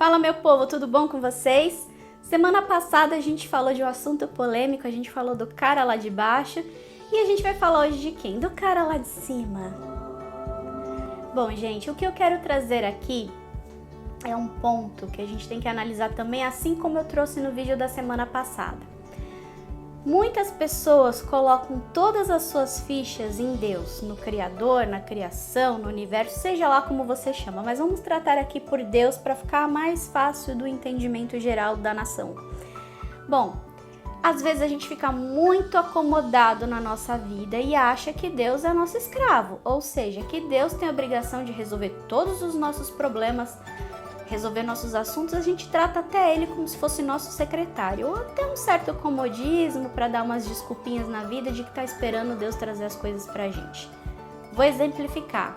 Fala, meu povo, tudo bom com vocês? Semana passada a gente falou de um assunto polêmico, a gente falou do cara lá de baixo e a gente vai falar hoje de quem? Do cara lá de cima. Bom, gente, o que eu quero trazer aqui é um ponto que a gente tem que analisar também, assim como eu trouxe no vídeo da semana passada. Muitas pessoas colocam todas as suas fichas em Deus, no Criador, na criação, no universo, seja lá como você chama, mas vamos tratar aqui por Deus para ficar mais fácil do entendimento geral da nação. Bom, às vezes a gente fica muito acomodado na nossa vida e acha que Deus é nosso escravo, ou seja, que Deus tem a obrigação de resolver todos os nossos problemas, resolver nossos assuntos, a gente trata até ele como se fosse nosso secretário, ou até um certo comodismo para dar umas desculpinhas na vida de que tá esperando Deus trazer as coisas pra gente. Vou exemplificar.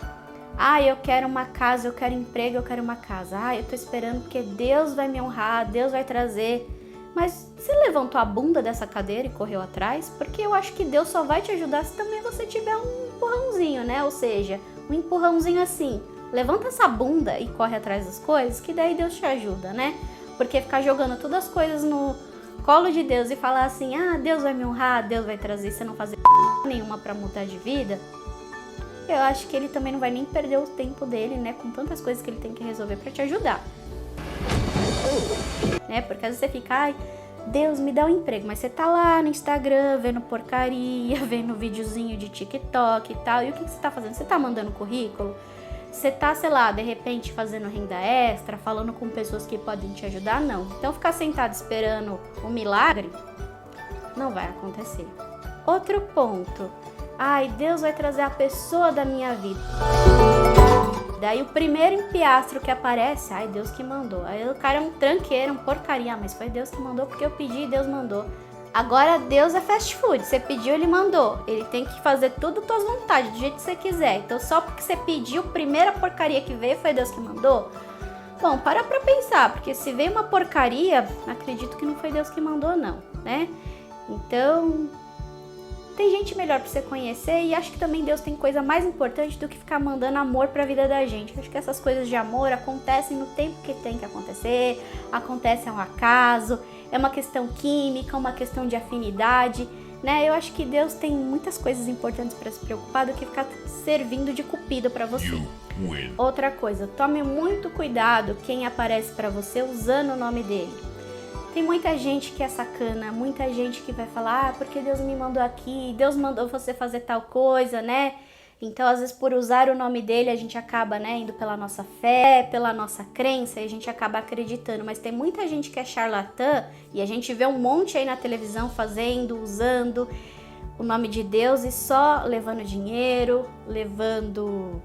Eu quero uma casa, eu quero emprego, eu quero uma casa. Eu tô esperando porque Deus vai me honrar, Deus vai trazer. Mas você levantou a bunda dessa cadeira e correu atrás? Porque eu acho que Deus só vai te ajudar se também você tiver um empurrãozinho, né? Ou seja, um empurrãozinho assim. Levanta essa bunda e corre atrás das coisas, que daí Deus te ajuda, né? Porque ficar jogando todas as coisas no colo de Deus e falar assim, Deus vai me honrar, Deus vai trazer, você não fazer nenhuma pra mudar de vida, eu acho que ele também não vai nem perder o tempo dele, né? Com tantas coisas que ele tem que resolver pra te ajudar. Né? Porque às vezes você fica, Deus me dá um emprego, mas você tá lá no Instagram vendo porcaria, vendo videozinho de TikTok e tal, e o que você tá fazendo? Você tá mandando currículo? Você tá, sei lá, de repente fazendo renda extra, falando com pessoas que podem te ajudar? Não. Então ficar sentado esperando um milagre não vai acontecer. Outro ponto. Deus vai trazer a pessoa da minha vida. Daí o primeiro empiastro que aparece, Deus que mandou. Aí o cara é um tranqueiro, um porcaria, mas foi Deus que mandou porque eu pedi e Deus mandou. Agora Deus é fast food, você pediu, ele mandou. Ele tem que fazer tudo tuas vontades, do jeito que você quiser. Então só porque você pediu, a primeira porcaria que veio foi Deus que mandou? Bom, para pra pensar, porque se veio uma porcaria, acredito que não foi Deus que mandou não, né? Então, tem gente melhor pra você conhecer e acho que também Deus tem coisa mais importante do que ficar mandando amor pra vida da gente. Acho que essas coisas de amor acontecem no tempo que tem que acontecer, acontecem ao acaso. É uma questão química, uma questão de afinidade, né? Eu acho que Deus tem muitas coisas importantes para se preocupar do que ficar servindo de cupido para você. Outra coisa, tome muito cuidado quem aparece para você usando o nome dele. Tem muita gente que é sacana, muita gente que vai falar, porque Deus me mandou aqui, Deus mandou você fazer tal coisa, né? Então, às vezes, por usar o nome dele, a gente acaba, indo pela nossa fé, pela nossa crença, e a gente acaba acreditando. Mas tem muita gente que é charlatã, e a gente vê um monte aí na televisão fazendo, usando o nome de Deus e só levando dinheiro, levando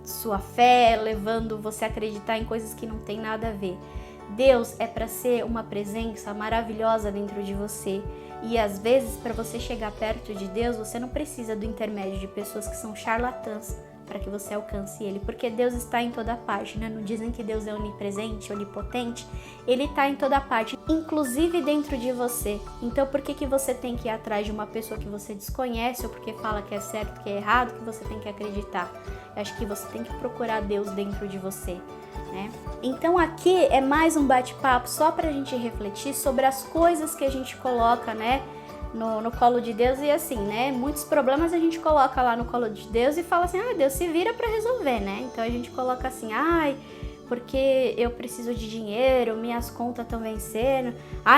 sua fé, levando você a acreditar em coisas que não tem nada a ver. Deus é para ser uma presença maravilhosa dentro de você. E às vezes, para você chegar perto de Deus, você não precisa do intermédio de pessoas que são charlatãs para que você alcance Ele. Porque Deus está em toda parte, né? Não dizem que Deus é onipresente, onipotente? Ele está em toda parte, inclusive dentro de você. Então, por que você tem que ir atrás de uma pessoa que você desconhece ou porque fala que é certo, que é errado, que você tem que acreditar? Eu acho que você tem que procurar Deus dentro de você, né? Então aqui é mais um bate-papo só pra gente refletir sobre as coisas que a gente coloca, né, no colo de Deus e assim, né, muitos problemas a gente coloca lá no colo de Deus e fala assim, Deus se vira pra resolver, né, então a gente coloca assim, porque eu preciso de dinheiro, minhas contas estão vencendo,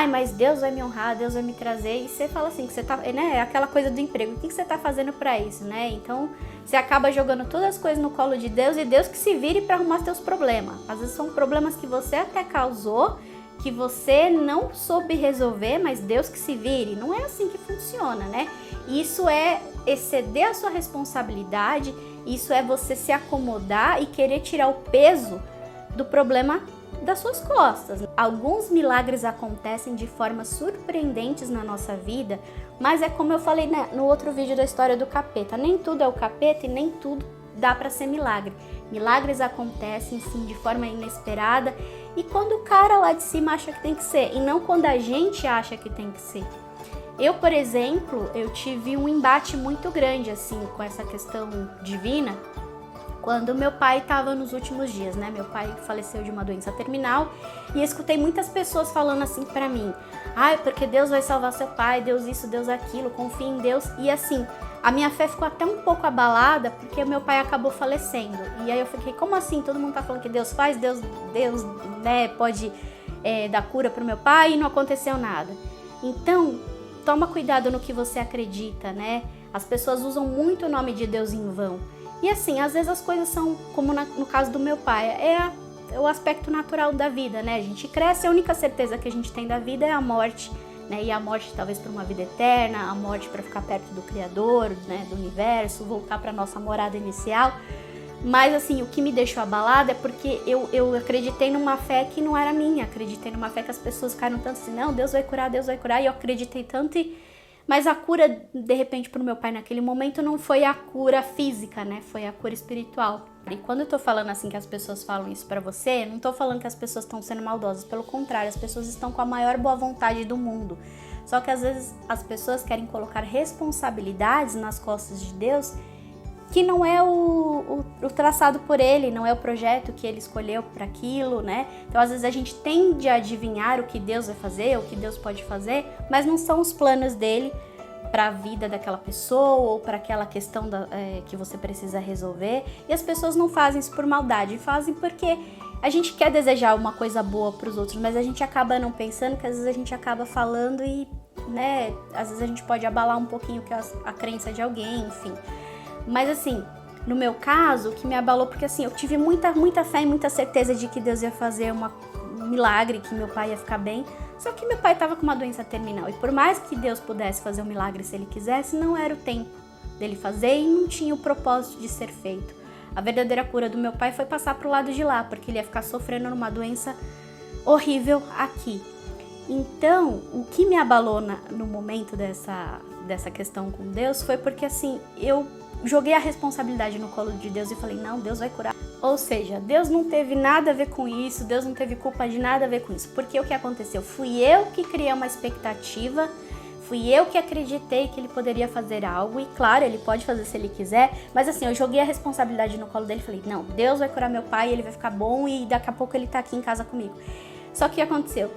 mas Deus vai me honrar, Deus vai me trazer, e você fala assim, que você tá, né, aquela coisa do emprego, o que você tá fazendo pra isso, né, então você acaba jogando todas as coisas no colo de Deus e Deus que se vire pra arrumar seus problemas. Às vezes são problemas que você até causou, que você não soube resolver, mas Deus que se vire. Não é assim que funciona, né? Isso é exceder a sua responsabilidade, isso é você se acomodar e querer tirar o peso do problema das suas costas. Alguns milagres acontecem de formas surpreendentes na nossa vida, mas é como eu falei, né, no outro vídeo da história do capeta. Nem tudo é o capeta e nem tudo dá para ser milagre. Milagres acontecem sim de forma inesperada e quando o cara lá de cima acha que tem que ser e não quando a gente acha que tem que ser. Eu, por exemplo, eu tive um embate muito grande assim com essa questão divina quando meu pai estava nos últimos dias, né? Meu pai faleceu de uma doença terminal e eu escutei muitas pessoas falando assim pra mim: ai, porque Deus vai salvar seu pai, Deus isso, Deus aquilo, confia em Deus. E assim, a minha fé ficou até um pouco abalada porque meu pai acabou falecendo. E aí eu fiquei, como assim? Todo mundo tá falando que Deus faz, Deus, né, pode dar cura pro meu pai e não aconteceu nada. Então, toma cuidado no que você acredita, né? As pessoas usam muito o nome de Deus em vão. E assim, às vezes as coisas são, como no caso do meu pai, é o aspecto natural da vida, né? A gente cresce, a única certeza que a gente tem da vida é a morte, né? E a morte talvez para uma vida eterna, a morte para ficar perto do Criador, né? Do universo, voltar para nossa morada inicial. Mas assim, o que me deixou abalada é porque eu acreditei numa fé que não era minha, acreditei numa fé que as pessoas ficaram tanto assim, não, Deus vai curar, e eu acreditei tanto Mas a cura, de repente, pro meu pai naquele momento não foi a cura física, né? Foi a cura espiritual. E quando eu tô falando assim que as pessoas falam isso pra você, não tô falando que as pessoas estão sendo maldosas. Pelo contrário, as pessoas estão com a maior boa vontade do mundo. Só que às vezes as pessoas querem colocar responsabilidades nas costas de Deus que não é o traçado por ele, não é o projeto que ele escolheu para aquilo, né? Então, às vezes a gente tende a adivinhar o que Deus vai fazer, o que Deus pode fazer, mas não são os planos dele para a vida daquela pessoa ou para aquela questão que você precisa resolver. E as pessoas não fazem isso por maldade, fazem porque a gente quer desejar uma coisa boa para os outros, mas a gente acaba não pensando, que às vezes a gente acaba falando e, né, às vezes a gente pode abalar um pouquinho a crença de alguém, enfim. Mas assim, no meu caso, o que me abalou, porque assim, eu tive muita fé e muita certeza de que Deus ia fazer um milagre, que meu pai ia ficar bem. Só que meu pai estava com uma doença terminal. E por mais que Deus pudesse fazer um milagre se ele quisesse, não era o tempo dele fazer e não tinha o propósito de ser feito. A verdadeira cura do meu pai foi passar pro lado de lá, porque ele ia ficar sofrendo numa doença horrível aqui. Então, o que me abalou no momento dessa questão com Deus foi porque assim, eu joguei a responsabilidade no colo de Deus e falei, não, Deus vai curar. Ou seja, Deus não teve nada a ver com isso, Deus não teve culpa de nada a ver com isso. Porque o que aconteceu? Fui eu que criei uma expectativa, fui eu que acreditei que ele poderia fazer algo. E claro, ele pode fazer se ele quiser, mas assim, eu joguei a responsabilidade no colo dele e falei, não, Deus vai curar meu pai, ele vai ficar bom e daqui a pouco ele tá aqui em casa comigo. Só que o que aconteceu?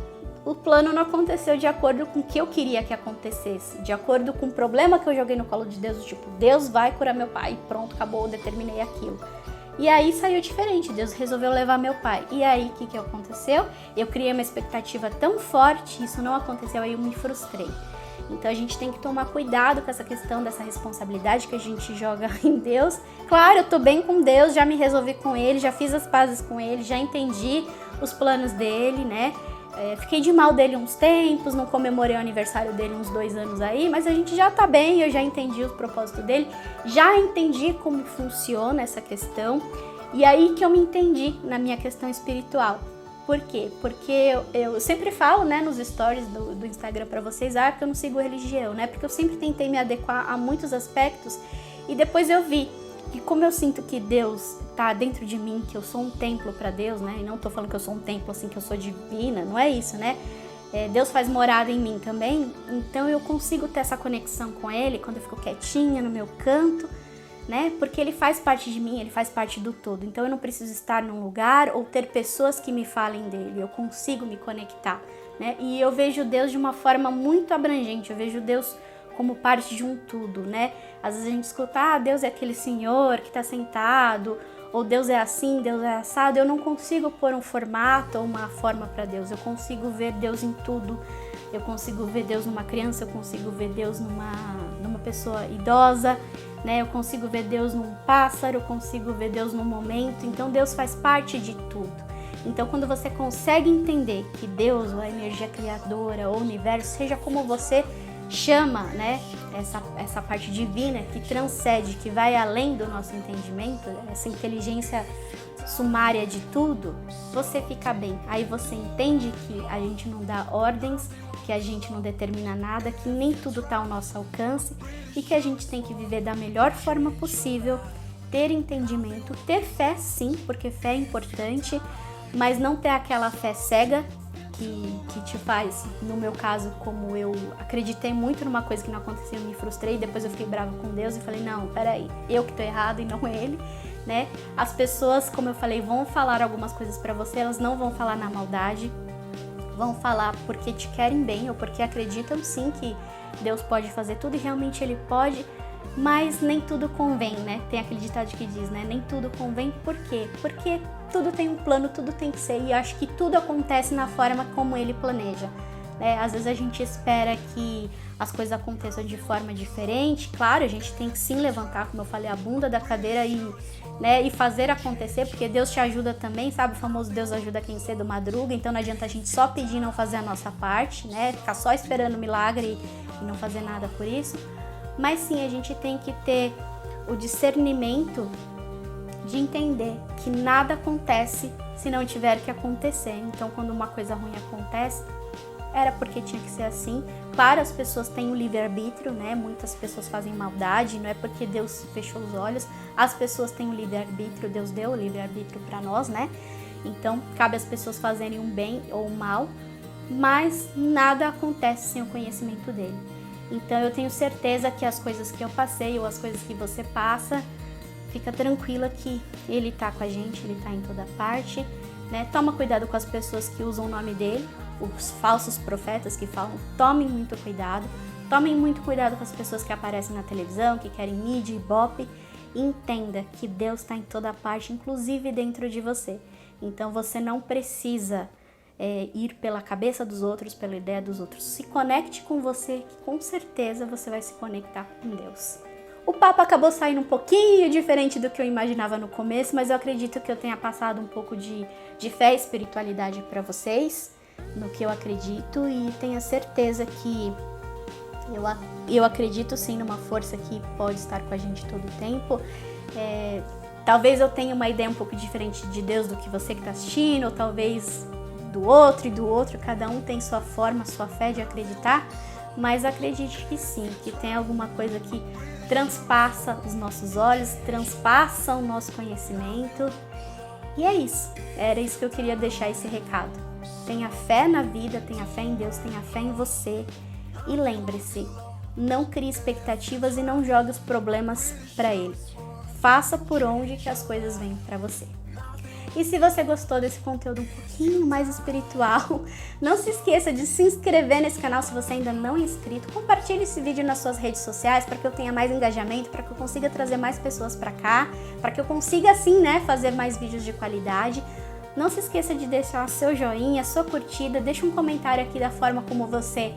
O plano não aconteceu de acordo com o que eu queria que acontecesse, de acordo com o problema que eu joguei no colo de Deus, tipo, Deus vai curar meu pai, pronto, acabou, eu determinei aquilo. E aí saiu diferente, Deus resolveu levar meu pai. E aí, o que aconteceu? Eu criei uma expectativa tão forte, isso não aconteceu, aí eu me frustrei. Então a gente tem que tomar cuidado com essa questão dessa responsabilidade que a gente joga em Deus. Claro, eu tô bem com Deus, já me resolvi com ele, já fiz as pazes com ele, já entendi os planos dele, né? Fiquei de mal dele uns tempos, não comemorei o aniversário dele uns 2 anos aí, mas a gente já tá bem, eu já entendi o propósito dele, já entendi como funciona essa questão, e aí que eu me entendi na minha questão espiritual. Por quê? Porque eu sempre falo, né, nos stories do Instagram pra vocês, que eu não sigo religião, né, porque eu sempre tentei me adequar a muitos aspectos, e depois eu vi que como eu sinto que Deus tá dentro de mim, que eu sou um templo para Deus, né? E não tô falando que eu sou um templo assim, que eu sou divina, não é isso, né? Deus faz morada em mim também, então eu consigo ter essa conexão com Ele quando eu fico quietinha no meu canto, né? Porque Ele faz parte de mim, Ele faz parte do todo. Então eu não preciso estar num lugar ou ter pessoas que me falem dele, eu consigo me conectar, né? E eu vejo Deus de uma forma muito abrangente, eu vejo Deus como parte de um tudo, né? Às vezes a gente escuta, Deus é aquele senhor que tá sentado, ou Deus é assim, Deus é assado. Eu não consigo pôr um formato ou uma forma para Deus, eu consigo ver Deus em tudo. Eu consigo ver Deus numa criança, eu consigo ver Deus numa pessoa idosa, né? Eu consigo ver Deus num pássaro, eu consigo ver Deus num momento. Então Deus faz parte de tudo. Então quando você consegue entender que Deus, ou a energia criadora, ou o universo, seja como você chama, né, essa parte divina que transcende, que vai além do nosso entendimento, essa inteligência sumária de tudo, você fica bem. Aí você entende que a gente não dá ordens, que a gente não determina nada, que nem tudo está ao nosso alcance e que a gente tem que viver da melhor forma possível, ter entendimento, ter fé sim, porque fé é importante, mas não ter aquela fé cega que te faz, no meu caso, como eu acreditei muito numa coisa que não aconteceu, eu me frustrei, depois eu fiquei brava com Deus e falei, não, peraí, eu que tô errado e não ele, né? As pessoas, como eu falei, vão falar algumas coisas pra você, elas não vão falar na maldade, vão falar porque te querem bem ou porque acreditam sim que Deus pode fazer tudo e realmente Ele pode, mas nem tudo convém, né? Tem aquele ditado que diz, né? Nem tudo convém, por quê? Porque tudo tem um plano, tudo tem que ser, e eu acho que tudo acontece na forma como Ele planeja, né? Às vezes a gente espera que as coisas aconteçam de forma diferente, claro, a gente tem que sim levantar, como eu falei, a bunda da cadeira e fazer acontecer, porque Deus te ajuda também, sabe? O famoso Deus ajuda quem cedo madruga, então não adianta a gente só pedir e não fazer a nossa parte, né? Ficar só esperando o milagre e não fazer nada por isso. Mas sim, a gente tem que ter o discernimento de entender que nada acontece se não tiver que acontecer. Então, quando uma coisa ruim acontece, era porque tinha que ser assim. Claro, as pessoas têm o livre-arbítrio, né? Muitas pessoas fazem maldade, não é porque Deus fechou os olhos. As pessoas têm o livre-arbítrio, Deus deu o livre-arbítrio para nós, né? Então, cabe às pessoas fazerem um bem ou um mal, mas nada acontece sem o conhecimento dele. Então, eu tenho certeza que as coisas que eu passei ou as coisas que você passa, fica tranquila que ele tá com a gente, ele tá em toda parte, né? Toma cuidado com as pessoas que usam o nome dele, os falsos profetas que falam, tomem muito cuidado com as pessoas que aparecem na televisão, que querem mídia e ibope, e entenda que Deus está em toda parte, inclusive dentro de você. Então você não precisa ir pela cabeça dos outros, pela ideia dos outros. Se conecte com você, que com certeza você vai se conectar com Deus. O papo acabou saindo um pouquinho diferente do que eu imaginava no começo, mas eu acredito que eu tenha passado um pouco de fé e espiritualidade para vocês, no que eu acredito, e tenha certeza que eu acredito sim numa força que pode estar com a gente todo o tempo. Talvez eu tenha uma ideia um pouco diferente de Deus do que você que está assistindo, ou talvez do outro, cada um tem sua forma, sua fé de acreditar, mas acredite que sim, que tem alguma coisa que transpassa os nossos olhos, transpassa o nosso conhecimento, e é isso, era isso que eu queria deixar, esse recado. Tenha fé na vida, tenha fé em Deus, tenha fé em você, e lembre-se, não crie expectativas e não jogue os problemas para Ele. Faça por onde que as coisas vêm para você. E se você gostou desse conteúdo um pouquinho mais espiritual, não se esqueça de se inscrever nesse canal se você ainda não é inscrito. Compartilhe esse vídeo nas suas redes sociais para que eu tenha mais engajamento, para que eu consiga trazer mais pessoas para cá, para que eu consiga assim, né, fazer mais vídeos de qualidade. Não se esqueça de deixar seu joinha, sua curtida, deixa um comentário aqui da forma como você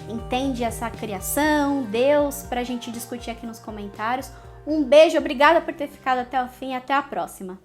entende essa criação, Deus, pra gente discutir aqui nos comentários. Um beijo, obrigada por ter ficado até o fim e até a próxima.